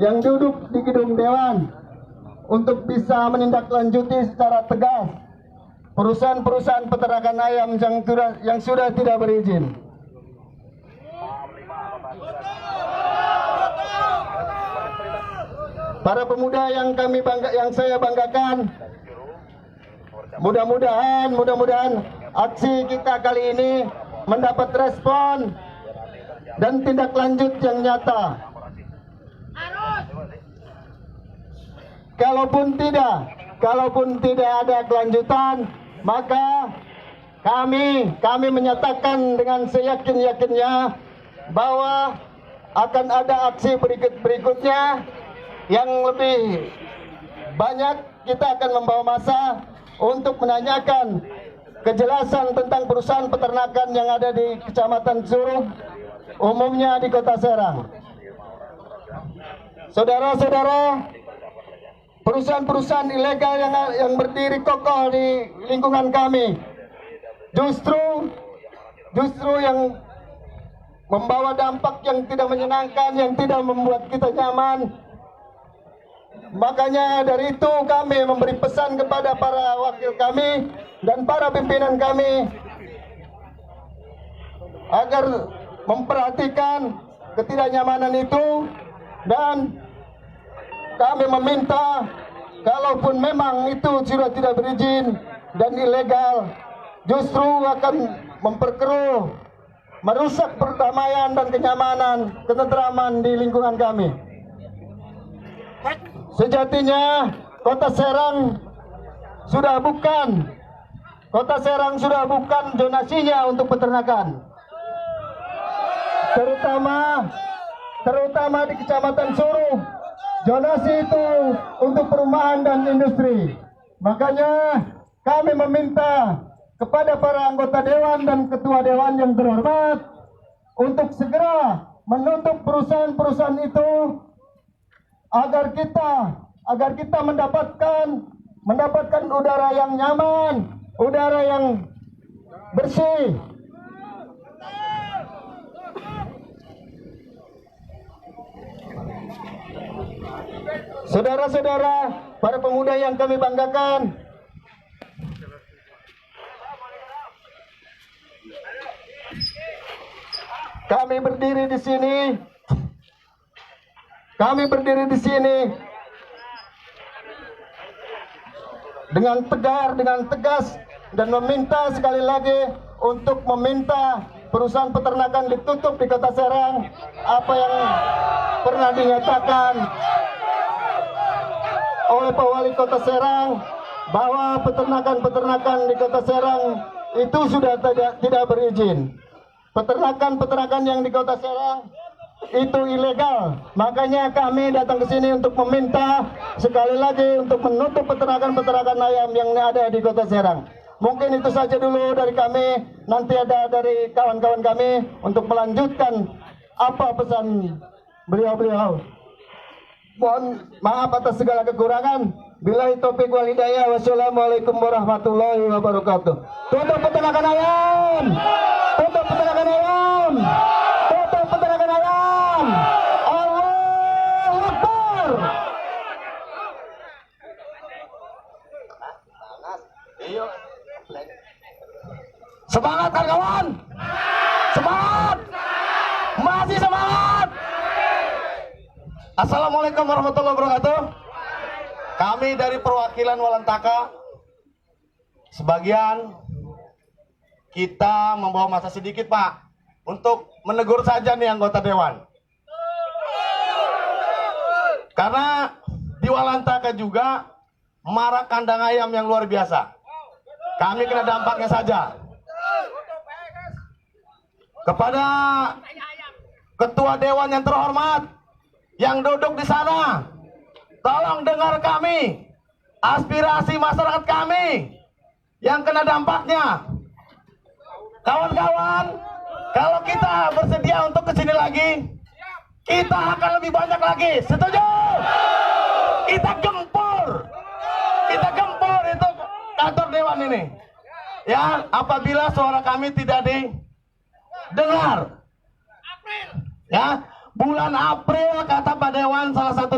yang duduk di gedung Dewan untuk bisa menindaklanjuti secara tegas perusahaan-perusahaan peternakan ayam yang sudah tidak berizin. Para pemuda yang saya banggakan, mudah-mudahan aksi kita kali ini mendapat respon dan tindak lanjut yang nyata. Kalaupun tidak ada kelanjutan, maka kami menyatakan dengan seyakin-yakinnya bahwa akan ada aksi berikutnya yang lebih banyak. Kita akan membawa massa untuk menanyakan kejelasan tentang perusahaan peternakan yang ada di Kecamatan Suruh, umumnya di Kota Serang. Saudara-saudara, perusahaan-perusahaan ilegal yang berdiri kokoh di lingkungan kami justru yang membawa dampak yang tidak menyenangkan, yang tidak membuat kita nyaman. Makanya dari itu kami memberi pesan kepada para wakil kami dan para pimpinan kami agar memperhatikan ketidaknyamanan itu, dan kami meminta kalaupun memang itu sudah tidak berizin dan ilegal, justru akan memperkeruh, merusak perdamaian dan kenyamanan, ketentraman di lingkungan kami. Sejatinya Kota Serang sudah bukan zonasinya untuk peternakan, terutama di Kecamatan Suruh. Zonasi itu untuk perumahan dan industri. Makanya kami meminta kepada para anggota dewan dan ketua dewan yang terhormat untuk segera menutup perusahaan-perusahaan itu agar kita mendapatkan udara yang nyaman, udara yang bersih. Saudara-saudara, para pemuda yang kami banggakan, kami berdiri di sini dengan tegar, dengan tegas, dan meminta sekali lagi untuk meminta perusahaan peternakan ditutup di Kota Serang. Apa yang pernah dinyatakan oleh Pak Wali Kota Serang bahwa peternakan di Kota Serang itu sudah tidak berizin. Peternakan yang di Kota Serang itu ilegal. Makanya kami datang ke sini untuk meminta sekali lagi untuk menutup peternakan ayam yang ada di Kota Serang. Mungkin itu saja dulu dari kami. Nanti ada dari kawan-kawan kami untuk melanjutkan apa pesan beliau-beliau. Mohon maaf atas segala kekurangan. Billahi taufiq wal hidayah. Wassalamualaikum warahmatullahi wabarakatuh. Tutup peternakan ayam. Tutup peternakan ayam. Tutup peternakan ayam. Allahu Akbar. Semangat kawan. Semangat. Masih semangat. Assalamualaikum warahmatullahi wabarakatuh. Kami dari perwakilan Walantaka, sebagian kita membawa masa sedikit Pak untuk menegur saja nih anggota dewan. Karena di Walantaka juga marak kandang ayam yang luar biasa. Kami kena dampaknya saja. Kepada ketua dewan yang terhormat yang duduk di sana, tolong dengar kami, aspirasi masyarakat kami yang kena dampaknya. Kawan-kawan, kalau kita bersedia untuk kesini lagi, kita akan lebih banyak lagi. Setuju? Kita gempur itu kantor dewan ini. Ya, apabila suara kami tidak didengar. Ya, bulan April kata Pak Dewan, salah satu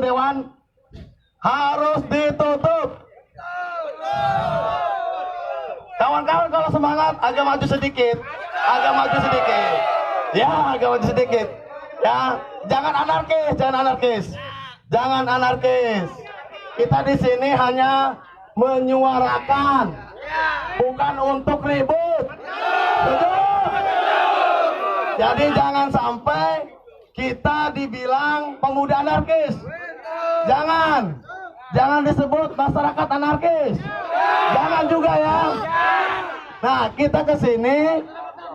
harus ditutup. Kawan-kawan kalau semangat agak maju sedikit, ya agak maju sedikit, ya jangan anarkis. Kita di sini hanya menyuarakan, bukan untuk ribut. Jadi jangan sampai kita dibilang pemuda anarkis. Jangan disebut masyarakat anarkis. Jangan juga ya. Nah, kita ke sini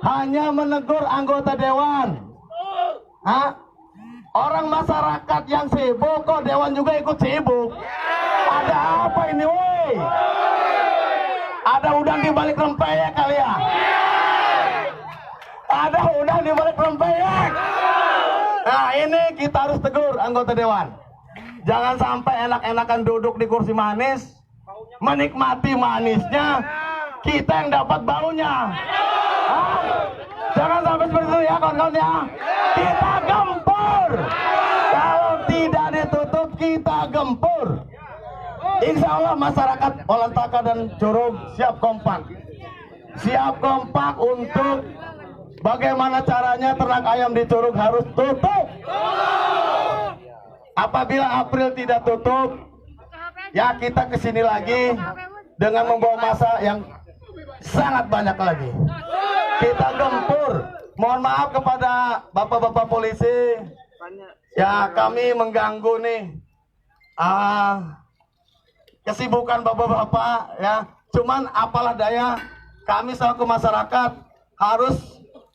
hanya menegur anggota dewan. Orang masyarakat yang sibuk kok dewan juga ikut sibuk. Ada apa ini, woi? Ada udang di balik rempeyek kali ya? Ada udang di balik rempeyek. Nah, ini kita harus tegur anggota dewan. Jangan sampai enak-enakan duduk di kursi manis, menikmati manisnya, kita yang dapat baunya. Jangan sampai seperti itu ya kawan-kawan ya. Kita gempur. Kalau tidak ditutup kita gempur. Insya Allah masyarakat Olantaka dan Curug siap kompak untuk bagaimana caranya ternak ayam di Curug harus tutup. Apabila April tidak tutup, ya kita kesini lagi dengan membawa massa yang sangat banyak lagi. Kita gempur. Mohon maaf kepada bapak-bapak polisi, ya kami mengganggu nih kesibukan bapak-bapak ya. Cuman apalah daya, kami selaku masyarakat harus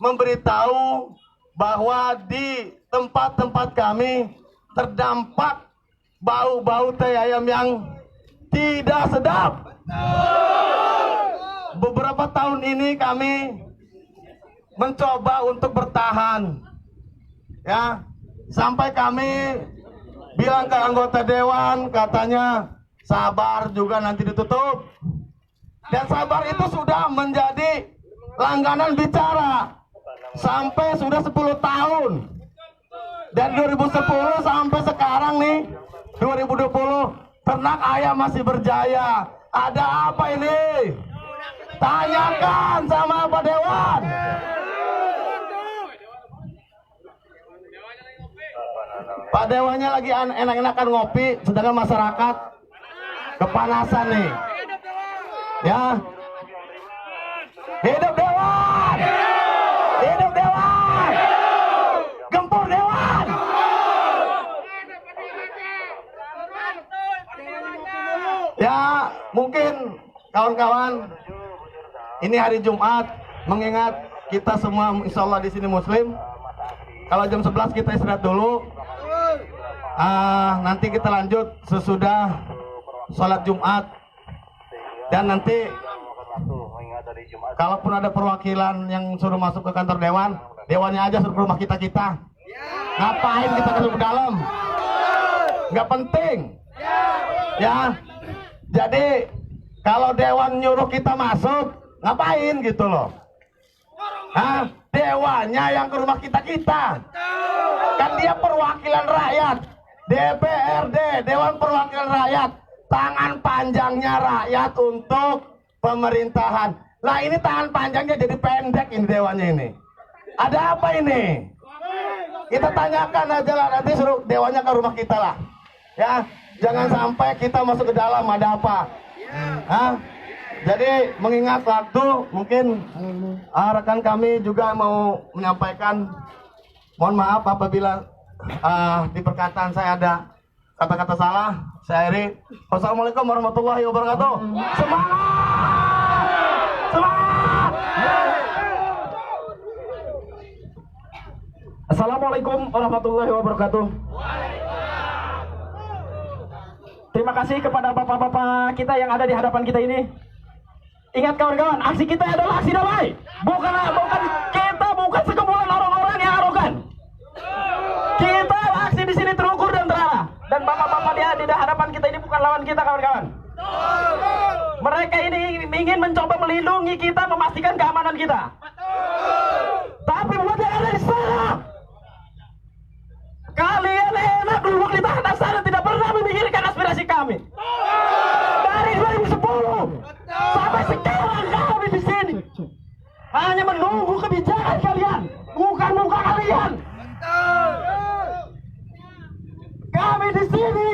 memberitahu bahwa di tempat-tempat kami terdampak bau-bau teh ayam yang tidak sedap. Beberapa tahun ini kami mencoba untuk bertahan, ya, sampai kami bilang ke anggota dewan, katanya sabar juga nanti ditutup. Dan sabar itu sudah menjadi langganan bicara sampai sudah 10 tahun. Dan 2010 sampai sekarang nih 2020 ternak ayam masih berjaya. Ada apa ini? Tanyakan sama Pak Dewan. Pak Dewannya lagi enak-enakan ngopi, sedangkan masyarakat kepanasan nih. Ya. Hidup Dewan! Hidup Dewan! Gempur Dewan! Ya, mungkin kawan-kawan, ini hari Jumat, mengingat kita semua insya Allah di sini Muslim. Kalau jam 11 kita istirahat dulu. Nanti kita lanjut sesudah sholat Jumat. Dan nanti kalaupun ada perwakilan yang suruh masuk ke kantor dewan, dewannya aja suruh ke rumah kita. Ngapain kita masuk ke dalam? Nggak penting. Ya. Jadi kalau dewan nyuruh kita masuk, ngapain gitu loh? Dewannya yang ke rumah kita. Kan dia perwakilan rakyat. DPRD, Dewan Perwakilan Rakyat, tangan panjangnya rakyat untuk pemerintahan. Nah ini tangan panjangnya jadi pendek ini dewannya ini. Ada apa ini? Kita tanyakan aja lah, nanti suruh dewannya ke rumah kita lah. Ya, jangan sampai kita masuk ke dalam, ada apa? Jadi mengingat waktu, mungkin rekan kami juga mau menyampaikan, mohon maaf apabila di perkataan saya ada kata-kata salah. Saya akhiri. Wassalamualaikum warahmatullahi wabarakatuh. Semangat! Semangat! Assalamualaikum warahmatullahi wabarakatuh. Terima kasih kepada bapak-bapak kita yang ada di hadapan kita ini. Ingat kawan-kawan, aksi kita adalah aksi damai. Bukan sekumpulan orang-orang yang arogan. Kita aksi di sini terukur dan terarah. Dan bapak-bapak di hadapan kita ini bukan lawan kita kawan-kawan. Mereka ini ingin mencoba melindungi kita, memastikan keamanan kita. Tapi buat yang ada di sana, kalian enak duduk di tanah sana, tidak pernah memikirkan aspirasi kami. Kami di sini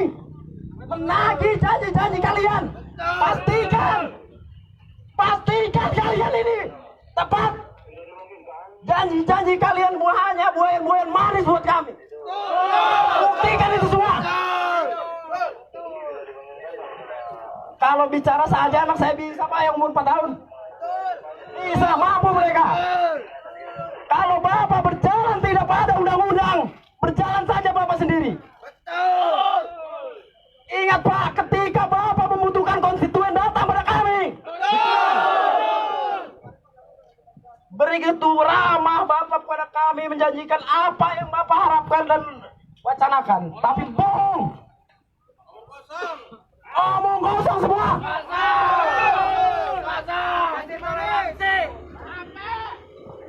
menagih janji-janji kalian. Pastikan kalian ini tepat. Janji-janji kalian hanya buayan-buayan manis buat kami. Buktikan itu semua. Kalau bicara saja anak saya bisa Pak yang umur 4 tahun. Bisa, mampu mereka. Kalau Bapak berjalan tidak pada undang-undang, berjalan saja Bapak sendiri. Ingat Pak, ketika Bapak membutuhkan konstituen datang pada kami. Begitu ramah Bapak pada kami, menjanjikan apa yang Bapak harapkan dan wacanakan. Tapi bohong. Omong kosong semua.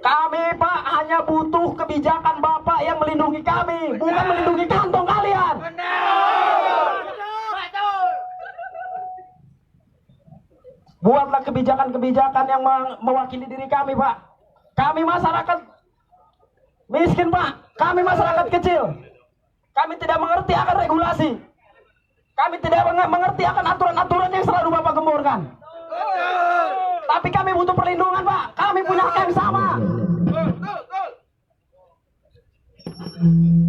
Kami Pak hanya butuh kebijakan Bapak yang melindungi kami, bukan melindungi kantong kalian. Buatlah kebijakan-kebijakan yang mewakili diri kami Pak. Kami masyarakat miskin Pak, kami masyarakat kecil. Kami tidak mengerti akan regulasi. Kami tidak mengerti akan aturan-aturan yang selalu Bapak gemborkan. Tapi kami butuh perlindungan Pak. Kami punya hak yang sama.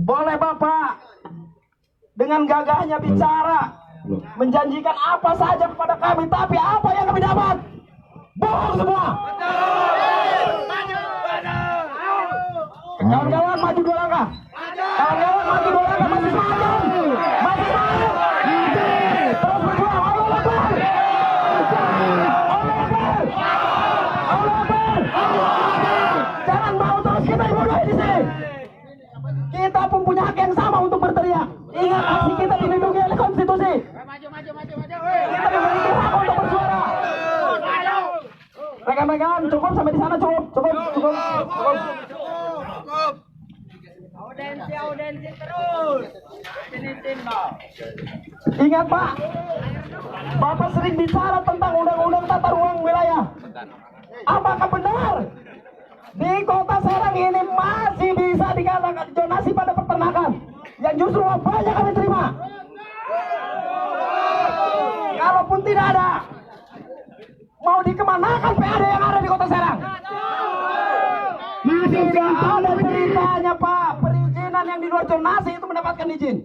Boleh Bapak dengan gagahnya bicara, menjanjikan apa saja kepada kami, tapi apa yang kami dapat? Bohong semua. Kawan-kawan maju 2 langkah. Kawan-kawan maju 2 langkah, masih maju. Masih maju. Terus berjuang. Allah Akbar. Allah Akbar. Allah Akbar. Jangan mau terus kita dibodohi di sini. Kita pun punya hak yang sama untuk berteriak. Ingat, aksi kita dilindungi oleh konstitusi. Kita memiliki hak untuk bersuara. Rekan-rekan, cukup sampai di sana, cukup. Audensi terus. Ingat Pak, Bapak sering bicara tentang undang-undang tata ruang wilayah. Apakah benar di kota Serang ini masih bisa dikatakan zonasi pada peternakan yang justru banyak kami terima? Kalaupun tidak ada, mau dikemanakan PAD yang ada di kota Serang? Tidak ada ceritanya Pak, perizinan yang di luar zonasi itu mendapatkan izin.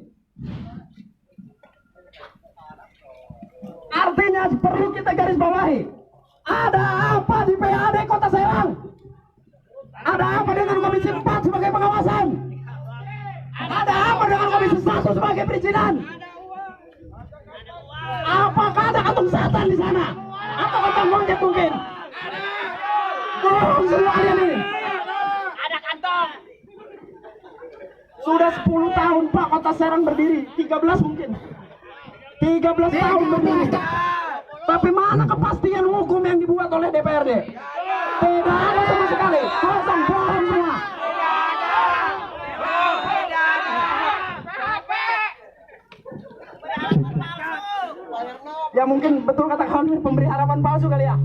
Artinya perlu kita garis bawahi, ada apa di PAD kota Serang? Ada apa dengan Komisi 4 sebagai pengawasan? Ada apa dengan Komisi 1 sebagai perizinan? Apakah ada kantong setan di sana? Atau kantong monyet mungkin? Bohong semua kalian ini. Ada kantong. Sudah 10 tahun Pak kota Serang berdiri, 13 mungkin. 13 tahun berdiri. Tapi mana kepastian hukum yang dibuat oleh DPRD? Tidak ada sama sekali. Kosong, bohong semua. Ya mungkin betul kata kawan, pemberi harapan palsu kali ya.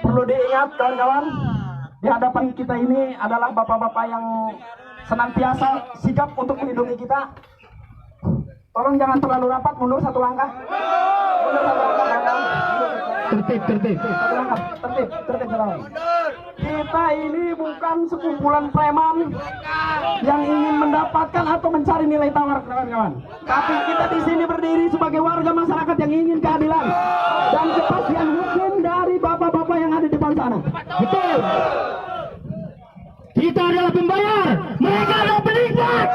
Perlu diingat kawan-kawan, di hadapan kita ini adalah bapak-bapak yang senantiasa sigap untuk melindungi kita. Tolong jangan terlalu rapat, mundur 1 langkah. Mundur 1 langkah, kawan-kawan. Tertib. 1 langkah, tertib kawan. Kita ini bukan sekumpulan preman yang ingin mendapatkan atau mencari nilai tawar, kawan-kawan. Tapi kita di sini berdiri sebagai warga masyarakat yang ingin keadilan dan kepastian hukum dari bapak-bapak yang ada di depan sana. Betul. Kita adalah pembayar, mereka adalah penikmat.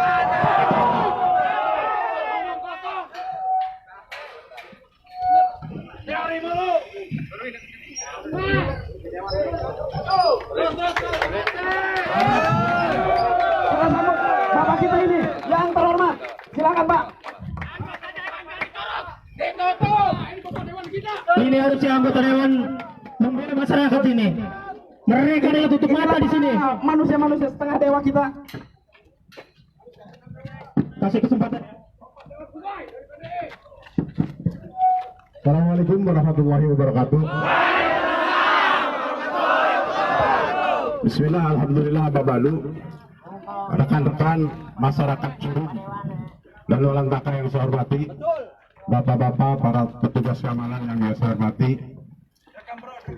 Kita sambut bapak kita ini yang terhormat. Silakan Pak. Ini harusnya anggota dewan membela masyarakat ini. Mereka adalah tutup mata di sini. Manusia-manusia setengah dewa kita. Kasih kesempatan. Assalamualaikum warahmatullahi wabarakatuh. Bismillah, alhamdulillah, babalu. rekan-rekan masyarakat Curug dan Walantaka yang saya hormati, bapak-bapak, para petugas keamanan yang saya hormati.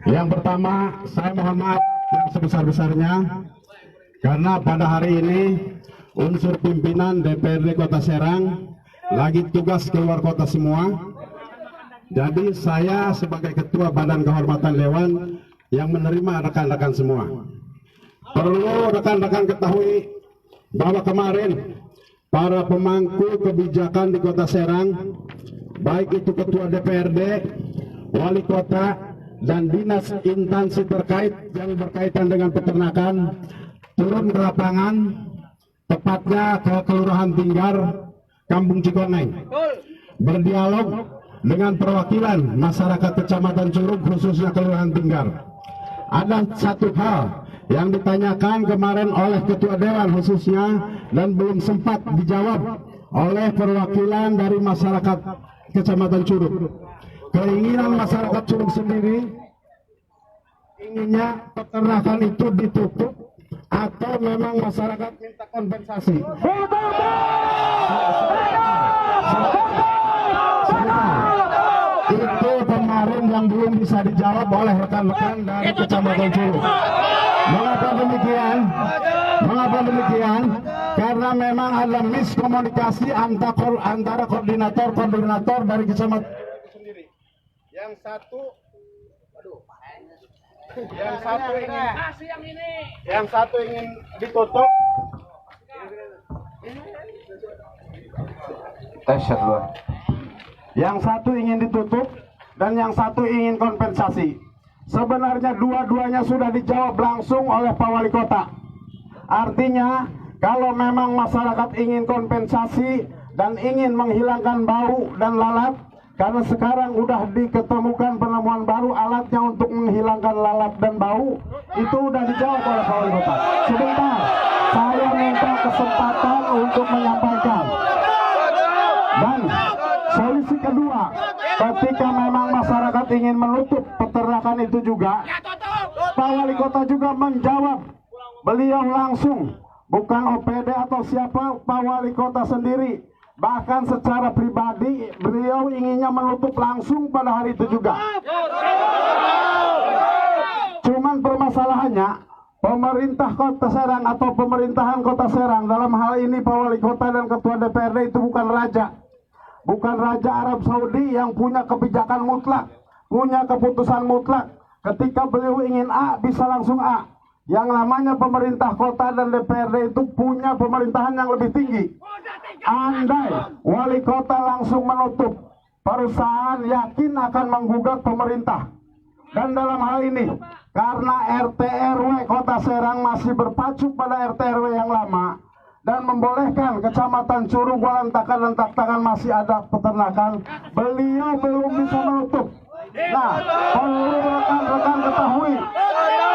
Yang pertama, saya mohon maaf yang sebesar-besarnya karena pada hari ini unsur pimpinan DPRD Kota Serang lagi tugas keluar kota semua. Jadi saya sebagai Ketua Badan Kehormatan Dewan yang menerima rekan-rekan semua. Perlu rekan-rekan ketahui bahwa kemarin para pemangku kebijakan di Kota Serang, baik itu Ketua DPRD, Wali Kota, dan dinas instansi terkait yang berkaitan dengan peternakan turun ke lapangan, tepatnya ke Kelurahan Tinggar, Kampung Cikoneng, berdialog dengan perwakilan masyarakat Kecamatan Curug khususnya Kelurahan Tinggar. Ada satu hal yang ditanyakan kemarin oleh Ketua Dewan khususnya dan belum sempat dijawab oleh perwakilan dari masyarakat Kecamatan Curug. Keinginan masyarakat Curug sendiri inginnya peternakan itu ditutup atau memang masyarakat minta kompensasi. Itu kemarin yang belum bisa dijawab oleh rekan-rekan dari Kecamatan Curug. Mengapa demikian? Mengapa demikian? Karena memang ada miskomunikasi antara koordinator dari kecamatan itu sendiri. Yang satu ingin ditutup. Yang satu ingin ditutup dan yang satu ingin kompensasi. Sebenarnya dua-duanya sudah dijawab langsung oleh Pak Wali Kota. Artinya kalau memang masyarakat ingin kompensasi dan ingin menghilangkan bau dan lalat, karena sekarang udah diketemukan penemuan baru alatnya untuk menghilangkan lalat dan bau, itu udah dijawab oleh Pak Wali Kota. Sebentar, saya minta kesempatan untuk menyampaikan. Dan solusi kedua, ketika memang masyarakat ingin menutup peternakan itu juga, Pak Wali Kota juga menjawab. Beliau langsung, bukan OPD atau siapa, Pak Wali Kota sendiri. Bahkan secara pribadi, beliau inginnya menutup langsung pada hari itu juga. Cuman permasalahannya, pemerintah Kota Serang atau pemerintahan Kota Serang, dalam hal ini Pak Wali Kota dan Ketua DPRD itu bukan raja. Bukan Raja Arab Saudi yang punya kebijakan mutlak, punya keputusan mutlak. Ketika beliau ingin A, bisa langsung A. Yang namanya pemerintah kota dan DPRD itu punya pemerintahan yang lebih tinggi. Andai Wali Kota langsung menutup, perusahaan yakin akan menggugat pemerintah. Dan dalam hal ini, karena RT RW Kota Serang masih berpacu pada RT RW yang lama, dan membolehkan Kecamatan Curug, Walantaka, dan Taktangan masih ada peternakan, beliau belum bisa menutup. Nah, perlu rekan-rekan ketahui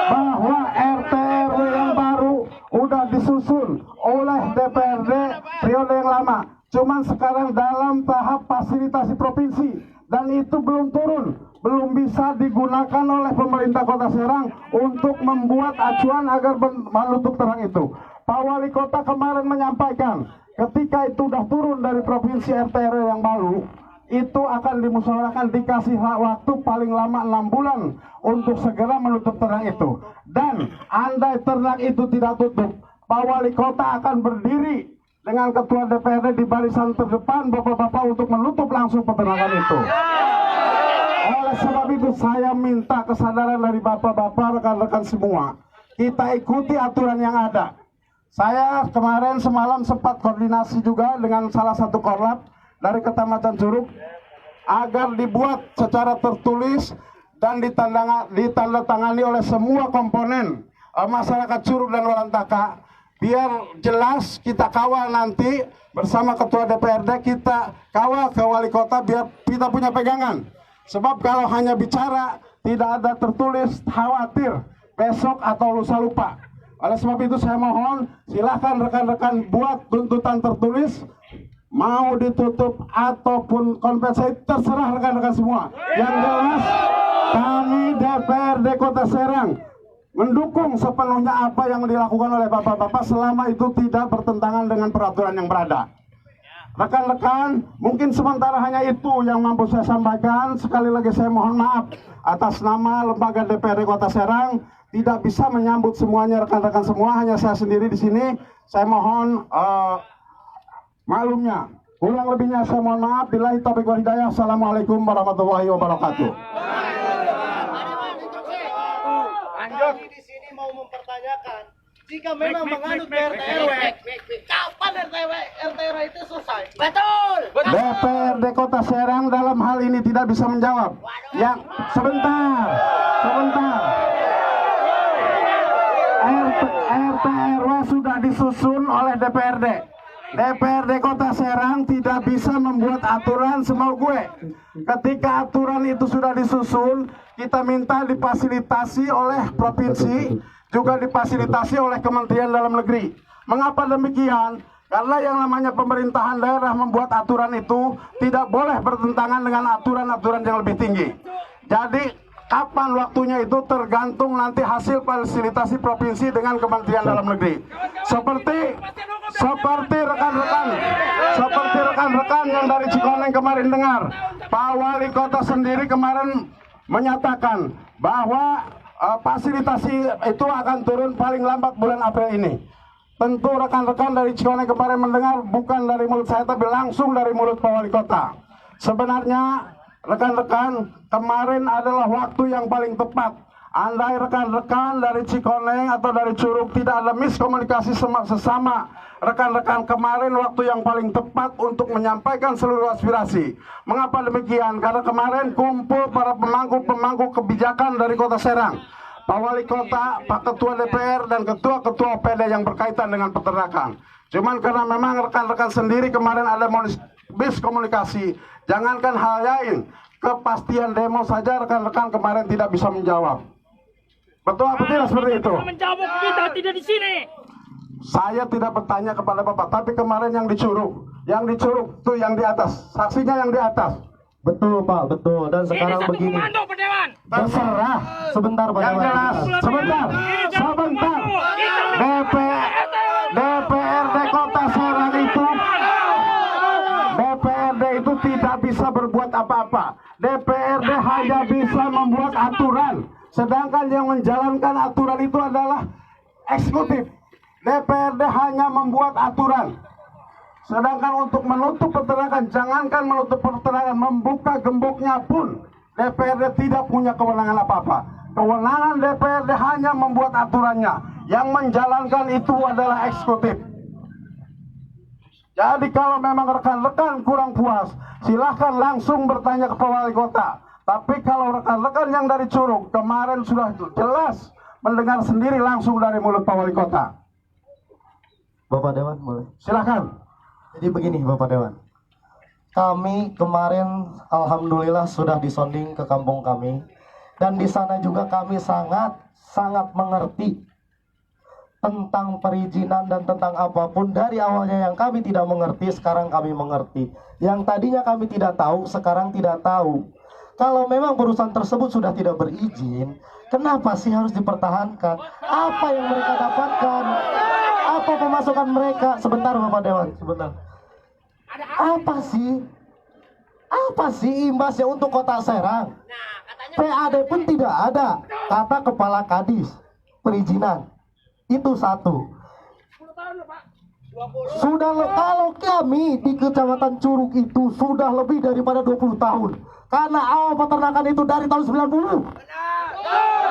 bahwa RT RW yang baru udah disusun oleh DPRD periode yang lama. Cuman sekarang dalam tahap fasilitasi provinsi dan itu belum turun, belum bisa digunakan oleh pemerintah Kota Serang untuk membuat acuan agar menutup terang itu. Pak Wali Kota kemarin menyampaikan ketika itu sudah turun dari provinsi RT RW yang baru, itu akan dimusyawarahkan, dikasih waktu paling lama 6 bulan untuk segera menutup ternak itu. Dan andai ternak itu tidak tutup, Pak Wali Kota akan berdiri dengan Ketua DPRD di barisan terdepan bapak-bapak untuk menutup langsung peternakan itu. Oleh sebab itu saya minta kesadaran dari bapak-bapak, rekan-rekan semua, kita ikuti aturan yang ada. Saya kemarin semalam sempat koordinasi juga dengan salah satu korlap dari Kecamatan Curug agar dibuat secara tertulis dan ditandatangani oleh semua komponen masyarakat Curug dan Walantaka, biar jelas kita kawal nanti bersama Ketua DPRD, kita kawal ke Wali Kota biar kita punya pegangan. Sebab kalau hanya bicara tidak ada tertulis, khawatir besok atau lusa lupa. Oleh sebab itu saya mohon silahkan rekan-rekan buat tuntutan tertulis, mau ditutup ataupun kompensasi terserah rekan-rekan semua. Yang jelas kami DPRD Kota Serang mendukung sepenuhnya apa yang dilakukan oleh bapak-bapak selama itu tidak bertentangan dengan peraturan yang berada. Rekan-rekan, mungkin sementara hanya itu yang mampu saya sampaikan. Sekali lagi saya mohon maaf atas nama lembaga DPRD Kota Serang, tidak bisa menyambut semuanya rekan-rekan semua, hanya saya sendiri di sini. Saya mohon maklumnya. Kurang lebihnya saya mohon maaf. Billahi taufiq wal hidayah. Assalamualaikum warahmatullahi wabarakatuh. Kami di sini mau mempertanyakan, jika memang menganut RT/RW, kapan RT/RW itu selesai? Betul. DPRD Kota Serang dalam hal ini tidak bisa menjawab. Yang sebentar. RT/RW sudah disusun oleh DPRD. DPRD Kota Serang tidak bisa membuat aturan semau gue. Ketika aturan itu sudah disusun, kita minta difasilitasi oleh provinsi, juga difasilitasi oleh Kementerian Dalam Negeri. Mengapa demikian? Karena yang namanya pemerintahan daerah membuat aturan itu tidak boleh bertentangan dengan aturan-aturan yang lebih tinggi. Jadi kapan waktunya itu tergantung nanti hasil fasilitasi provinsi dengan Kementerian Dalam Negeri. Seperti rekan-rekan yang dari Cikoneng kemarin dengar, Pak Wali Kota sendiri kemarin menyatakan bahwa fasilitasi itu akan turun paling lambat bulan April ini. Tentu rekan-rekan dari Cikoneng kemarin mendengar bukan dari mulut saya tapi langsung dari mulut Pak Wali Kota. Sebenarnya rekan-rekan, kemarin adalah waktu yang paling tepat. Andai rekan-rekan dari Cikoneng atau dari Curug tidak ada miskomunikasi sesama rekan-rekan, kemarin waktu yang paling tepat untuk menyampaikan seluruh aspirasi. Mengapa demikian? Karena kemarin kumpul para pemangku kebijakan dari Kota Serang, Pak Wali Kota, Pak Ketua DPR, dan Ketua-Ketua PD yang berkaitan dengan peternakan. Cuman karena memang rekan-rekan sendiri kemarin ada miskomunikasi, jangankan hal lain, kepastian demo saja rekan-rekan kemarin tidak bisa menjawab. Betul apa tidak seperti itu? Menjawab kita tidak di sini. Saya tidak bertanya kepada Bapak, tapi kemarin yang di Curug itu yang di atas, saksinya yang di atas. Betul Pak, betul. Dan sekarang begini. Terserah. Sebentar Pak. Yang jelas, sebentar. DPRD Kota Serang itu tidak bisa berbuat apa-apa. DPRD hanya bisa membuat aturan. Sedangkan yang menjalankan aturan itu adalah eksekutif. DPRD hanya membuat aturan. Sedangkan untuk menutup peternakan, jangankan menutup peternakan, membuka gemboknya pun DPRD tidak punya kewenangan apa-apa. Kewenangan DPRD hanya membuat aturannya. Yang menjalankan itu adalah eksekutif. Jadi kalau memang rekan-rekan kurang puas, silahkan langsung bertanya ke Pak Wali Kota. Tapi kalau rekan-rekan yang dari Curug kemarin sudah jelas mendengar sendiri langsung dari mulut Pak Wali Kota. Bapak Dewan boleh. Silahkan. Jadi begini Bapak Dewan, kami kemarin alhamdulillah sudah disonding ke kampung kami, dan di sana juga kami sangat mengerti tentang perizinan dan tentang apapun. Dari awalnya yang kami tidak mengerti, sekarang kami mengerti. Yang tadinya kami tidak tahu, sekarang tidak tahu. Kalau memang perusahaan tersebut sudah tidak berizin, kenapa sih harus dipertahankan? Apa yang mereka dapatkan? Apa pemasukan mereka? Sebentar Bapak Dewan, sebentar. Apa sih imbasnya untuk Kota Serang? PAD pun tidak ada, kata Kepala Kadis perizinan. Itu satu. Kalau kami di Kecamatan Curug itu sudah lebih daripada 20 tahun. Karena awal peternakan itu dari tahun 90.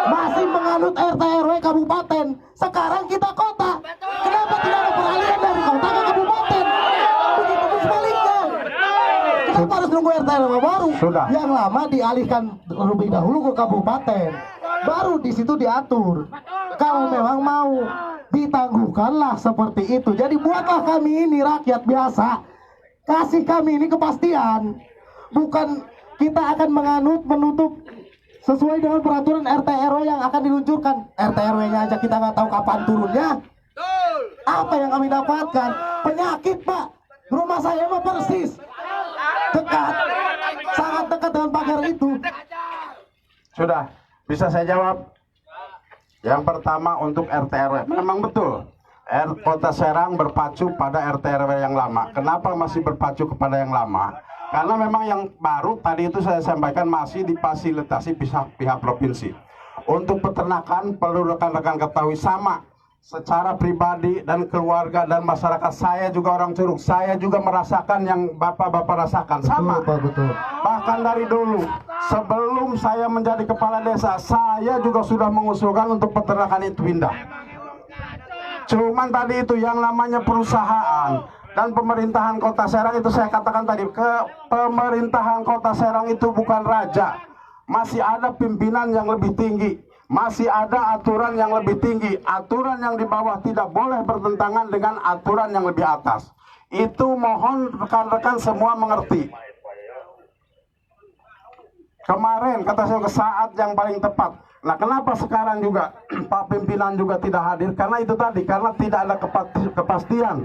Masih menganut RT/RW kabupaten. Sekarang kita kota. Kenapa tidak ada peralihan dari kota ke kabupaten? Begitu pun sebaliknya. Kenapa harus nunggu RT/RW baru? Sudah. Yang lama dialihkan lebih dahulu ke kabupaten. Baru di situ diatur. Kalau memang mau ditangguhkanlah seperti itu. Jadi buatlah kami ini rakyat biasa. Kasih kami ini kepastian. Bukan kita akan menutup sesuai dengan peraturan RT/RW yang akan diluncurkan. RT/RW-nya aja kita nggak tahu kapan turunnya. Apa yang kami dapatkan? Penyakit Pak. Rumah saya mah persis dekat, sangat dekat dengan pagar itu. Sudah, bisa saya jawab? Yang pertama untuk RT RW. Memang betul. Kota Serang berpacu pada RT RW yang lama. Kenapa masih berpacu kepada yang lama? Karena memang yang baru tadi itu saya sampaikan masih difasilitasi pihak provinsi. Untuk peternakan perlu rekan-rekan ketahui sama. Secara pribadi dan keluarga dan masyarakat, saya juga orang Curug, saya juga merasakan yang bapak-bapak rasakan sama. Betul. Bahkan dari dulu sebelum saya menjadi kepala desa, saya juga sudah mengusulkan untuk peternakan itu pindah. Cuman tadi itu yang namanya perusahaan dan pemerintahan Kota Serang itu saya katakan tadi, pemerintahan Kota Serang itu bukan raja. Masih ada pimpinan yang lebih tinggi. Masih ada aturan yang lebih tinggi. Aturan yang di bawah tidak boleh bertentangan dengan aturan yang lebih atas. Itu mohon rekan-rekan semua mengerti. Kemarin kata saya ke saat yang paling tepat. Nah, kenapa sekarang juga Pak pimpinan juga tidak hadir? Karena itu tadi, karena tidak ada kepastian.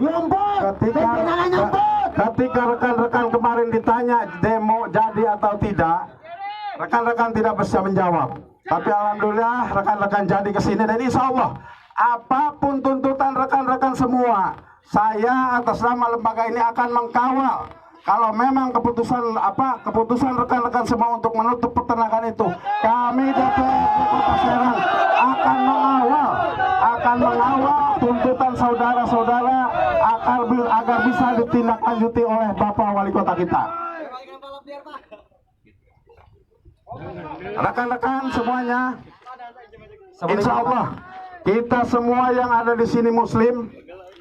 Ketika rekan-rekan kemarin ditanya demo jadi atau tidak, rekan-rekan tidak bisa menjawab. Tapi alhamdulillah rekan-rekan jadi ke sini, dan insya Allah apapun tuntutan rekan-rekan semua, saya atas nama lembaga ini akan mengkawal. Kalau memang keputusan rekan-rekan semua untuk menutup peternakan itu, kami DPRD Kota Serang akan mengawal tuntutan saudara-saudara agar bisa ditindaklanjuti oleh Bapak Wali Kota kita. Rekan-rekan semuanya, insya Allah kita semua yang ada di sini Muslim,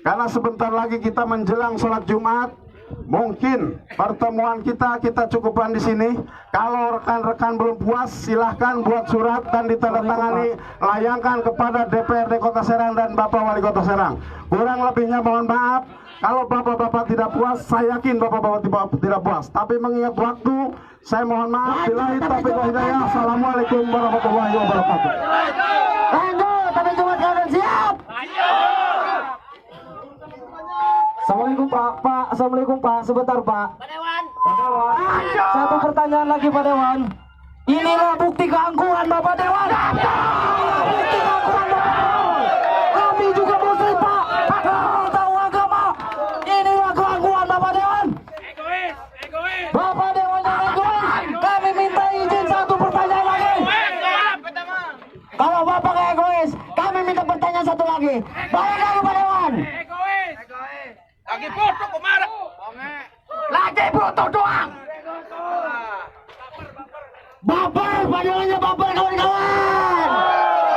karena sebentar lagi kita menjelang sholat Jumat. Mungkin pertemuan kita cukupkan di sini. Kalau rekan-rekan belum puas, silahkan buat surat dan ditandatangani, layangkan kepada DPRD Kota Serang dan Bapak Wali Kota Serang. Kurang lebihnya mohon maaf. Kalau bapak-bapak tidak puas, saya yakin bapak-bapak tidak puas. Tapi mengingat waktu, saya mohon maaf. Billahi taufiq wal hidayah. Assalamualaikum warahmatullahi wabarakatuh. Lanjut, tapi Jumat kalian siap? Assalamualaikum Pak. Assalamualaikum Pak. Sebentar Pak. Pak Dewan. Satu pertanyaan lagi Pak Dewan. Inilah bukti keangkuhan Bapak Dewan. Bukti keangkuhan Bapak. Kami juga Muslim Pak. Tahu agama. Inilah keangkuhan Bapak Dewan. Egois. Bapak Dewan yang egois. Kami minta izin satu pertanyaan lagi. Kalau Bapak egois, kami minta pertanyaan satu lagi. Boleh nggak Pak Dewan? Lagi foto kemarin. Lagi foto doang. Baper, Pak Dewannya baper kawan-kawan.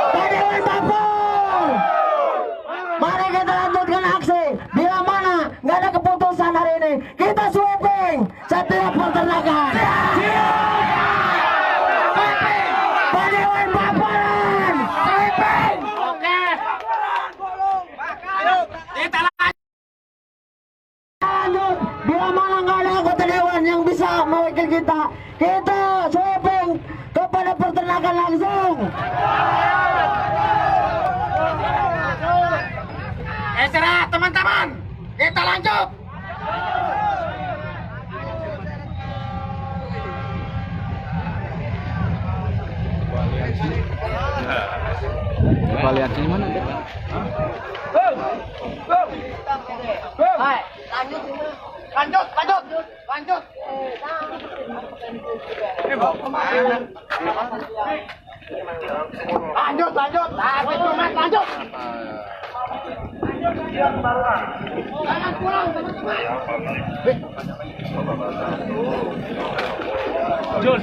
Pak Dewan baper. Mari kita lanjutkan aksi. Bila mana nggak ada keputusan hari ini, kita sweeping setiap peternakan. Pak Dewan baperan. Sweeping. Oke. Kita Lanjut, bila mana nggak ada anggota dewan yang bisa mewakili kita sweeping kepada peternakan langsung. istirahat teman-teman. Kita lanjut. Evaluasi mana deh? Lanjut. Lanjut. Tapi Jumat lanjut. Jangan pulang teman-teman. Jul.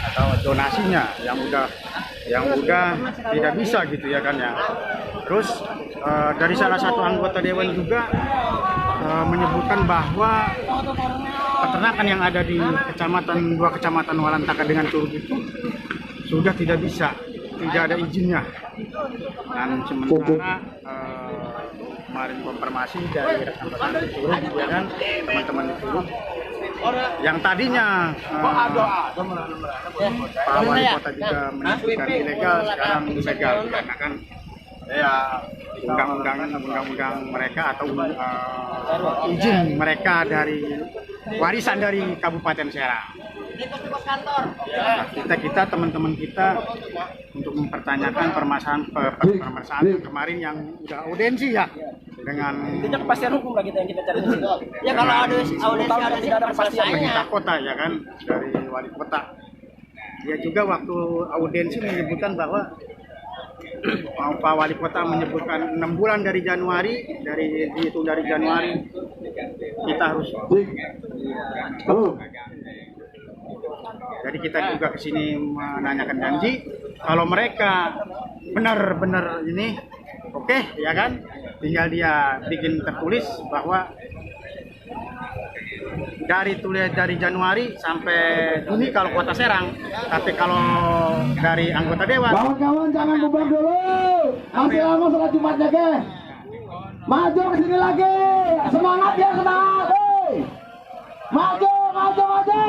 atau donasinya yang udah tidak bisa gitu ya kan ya. Terus dari salah satu anggota dewan juga menyebutkan bahwa peternakan yang ada di dua kecamatan Walantaka dengan Curug itu sudah tidak bisa, tidak ada izinnya. Dan sementara kemarin konfirmasi dari rekan di Curug ya kan, teman-teman di Curug yang tadinya Pak Wali Kota juga menyebutkan ilegal, sekarang ilegal karena kan ya undang-undang mereka atau izin mereka dari warisan dari Kabupaten Serang. Kita teman-teman kita untuk mempertanyakan permasalahan kemarin yang udah audensi ya dengan kepastian hukum lah kita yang kita cari di sini. Ya kalau audensi tidak ada kepastian. pemerintah kota ya kan, dari wali kota. Dia juga waktu audensi menyebutkan bahwa Pak Wali Kota menyebutkan 6 bulan dari Januari, dihitung dari Januari kita harus. Jadi kita juga kesini menanyakan janji. Kalau mereka benar-benar ini oke, ya kan, tinggal dia bikin tertulis bahwa dari Januari sampai Juni kalau Kota Serang, tapi kalau dari anggota dewan. Kawan-kawan jangan bubar dulu. Masih lama sholat Jumatnya ke. Maju ke sini lagi. Semangat ya, semangat. Maju, maju, maju.